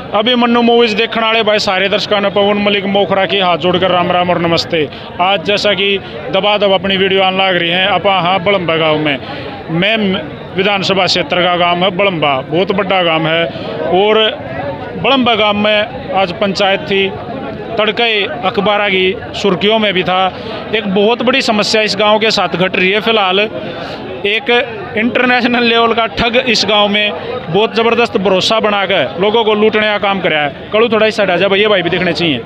अभी मन्नू मूवीज देखने वाले भाई सारे दर्शकों ने पवन मलिक मोखरा की हाथ जोड़कर राम राम और नमस्ते। आज जैसा कि दबा दब अपनी वीडियो आने लग रही हैं अपा हाँ बड़म्बा गाँव में। मैं विधानसभा क्षेत्र का गांव है बड़म्बा, बहुत बड़ा गांव है। और बड़म्बा गांव में आज पंचायत थी, तड़के अखबार की सुर्खियों में भी था। एक बहुत बड़ी समस्या इस गांव के साथ घट रही है फिलहाल। एक इंटरनेशनल लेवल का ठग इस गांव में बहुत ज़बरदस्त भरोसा बनाकर लोगों को लूटने का काम कर रहा है। कड़ू थोड़ा इस साइड आ जा भैया, भाई भी दिखने चाहिए।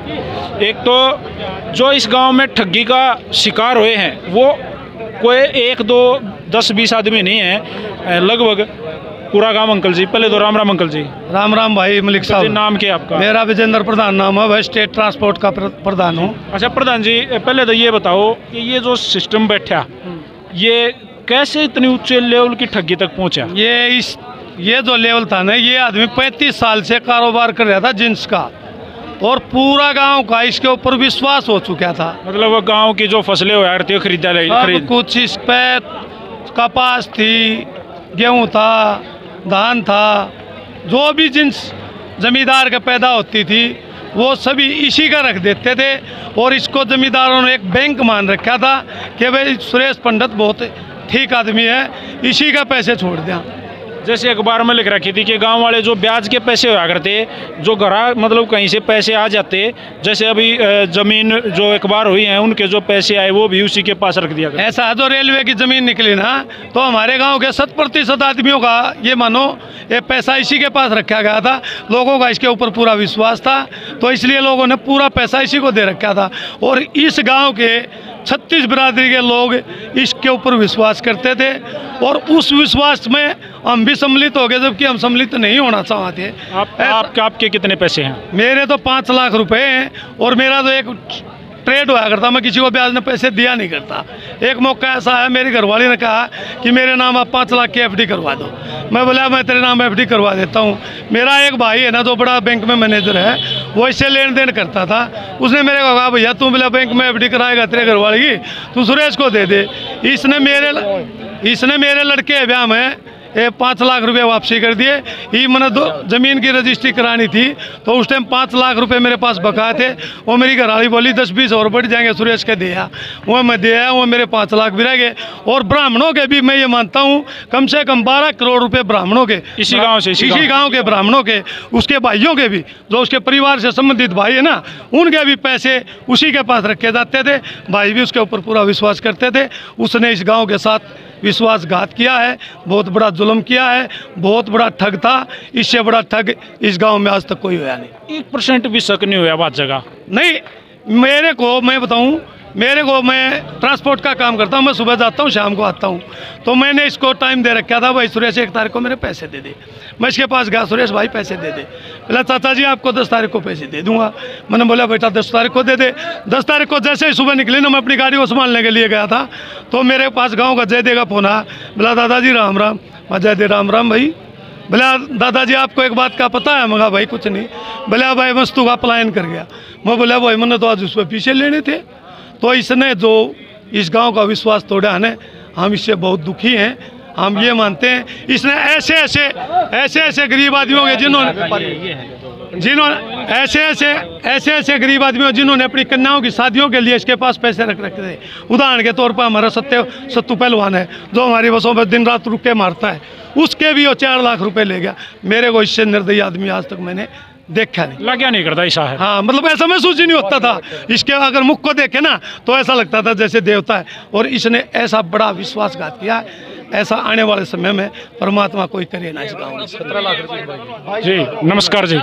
एक तो जो इस गांव में ठगी का शिकार हुए हैं वो कोई 1, 2, 10, 20 आदमी नहीं है, लगभग पूरा गांव। अंकल जी पहले तो राम राम। अंकल जी राम राम भाई मलिक साहब। नाम क्या आपका? मेरा विजेंद्र प्रधान नाम है, वह स्टेट ट्रांसपोर्ट का प्रधान हूँ। अच्छा प्रधान जी, पहले तो ये बताओ कि ये जो सिस्टम बैठा ये कैसे इतनी ऊंचे लेवल की ठगी तक पहुंचा? ये जो लेवल था ना, ये आदमी 35 साल से कारोबार कर रहा था जींस का, और पूरा गांव का इसके ऊपर विश्वास हो चुका था। मतलब वो गांव की जो फसलें हुआ करती है खरीद कुछ इस पे कपास थी, गेहूं था, धान था, जो भी जिन्स जमींदार का पैदा होती थी वो सभी इसी का रख देते थे। और इसको जमींदारों ने एक बैंक मान रखा था कि भाई सुरेश पंडित बहुत ठीक आदमी है, इसी का पैसे छोड़ दिया। जैसे अखबार में लिख रखी थी कि गांव वाले जो ब्याज के पैसे हुआ करते, जो घर मतलब कहीं से पैसे आ जाते, जैसे अभी जमीन जो अखबार हुई है उनके जो पैसे आए वो भी उसी के पास रख दिया गया। ऐसा जो रेलवे की जमीन निकली ना, तो हमारे गांव के 100% आदमियों का ये मानो ये पैसा इसी के पास रखा गया था। लोगों का इसके ऊपर पूरा विश्वास था, तो इसलिए लोगों ने पूरा पैसा इसी को दे रखा था। और इस गाँव के 36 बिरादरी के लोग इसके ऊपर विश्वास करते थे, और उस विश्वास में हम भी सम्मिलित हो गए, जबकि हम सम्मिलित नहीं होना चाहते। आपके कितने पैसे हैं? मेरे तो 5 लाख रुपए हैं, और मेरा तो एक ट्रेड हुआ करता, मैं किसी को ब्याज में पैसे दिया नहीं करता। एक मौका ऐसा है, मेरी घरवाली ने कहा कि मेरे नाम आप 5 लाख की FD करवा दो। मैं बोला मैं तेरे नाम FD करवा देता हूँ। मेरा एक भाई है ना जो बड़ा बैंक में मैनेजर है, वो इससे लेन देन करता था। उसने मेरे को कहा भैया तू बोला बैंक में FD कराएगा तेरे घरवाली की, तू सुरेश को दे दे। इसने मेरे लड़के ब्याह में 5 लाख रुपए वापसी कर दिए। ये मैंने ज़मीन की रजिस्ट्री करानी थी, तो उस टाइम 5 लाख रुपए मेरे पास बकाए थे। वो मेरी घरवाली बोली 10-20 और बढ़ जाएंगे सुरेश के दिया, वो मैं दिया, वो मेरे 5 लाख भी रह गए। और ब्राह्मणों के भी मैं ये मानता हूँ कम से कम 12 करोड़ रुपए ब्राह्मणों के, इसी गाँव के ब्राह्मणों के, उसके भाइयों के भी, जो उसके परिवार से संबंधित भाई है ना, उनके भी पैसे उसी के पास रखे जाते थे। भाई भी उसके ऊपर पूरा विश्वास करते थे। उसने इस गाँव के साथ विश्वासघात किया है, बहुत बड़ा जुल्म किया है, बहुत बड़ा ठग था। इससे बड़ा ठग इस गांव में आज तक कोई हुआ नहीं। 1% भी शक नहीं हुआ बात जगह नहीं। मेरे को मैं बताऊं, मैं ट्रांसपोर्ट का काम करता हूं, मैं सुबह जाता हूं शाम को आता हूं। तो मैंने इसको टाइम दे रखा था, भाई सुरेश 1 तारीख को मेरे पैसे दे दे। मैं इसके पास गया, सुरेश भाई पैसे दे दे। बोला चाचा जी आपको 10 तारीख को पैसे दे दूंगा। मैंने बोला बेटा 10 तारीख को दे दे। 10 तारीख को जैसे ही सुबह निकली ना, मैं अपनी गाड़ी को संभालने के लिए गया था, तो मेरे पास गाँव का जयदेव का फोन आया। बोला दादाजी राम राम। मैं जयदेव राम राम भाई। बोला दादाजी आपको एक बात का पता है? मगा भाई कुछ नहीं। बोला भाई वस्तु का पलायन कर गया। मैं बोला भाई मैंने तो आज उस पर पीछे लेने थे। तो इसने जो इस गांव का विश्वास तोड़ा है, हम इससे बहुत दुखी हैं। हम ये मानते हैं इसने ऐसे गरीब आदमियों के ऐसे गरीब आदमियों जिन्होंने अपनी कन्याओं की शादियों के लिए इसके पास पैसे रख रखे थे। उदाहरण के तौर पर हमारा सत्तू पहलवान है, जो हमारी बसों पर दिन रात रुक के मारता है, उसके भी वो 4 लाख रुपए ले गया। मेरे को इससे निर्दयी आदमी आज तक मैंने देखा नहीं, लगा नहीं करता ऐसा है। हाँ, मतलब ऐसा महसूस ही नहीं होता था। इसके अगर मुख को देखे ना तो ऐसा लगता था जैसे देवता है। और इसने ऐसा बड़ा विश्वासघात किया, ऐसा आने वाले समय में परमात्मा कोई करे ना इस गाँव में। 17 लाख रुपए जी। नमस्कार जी।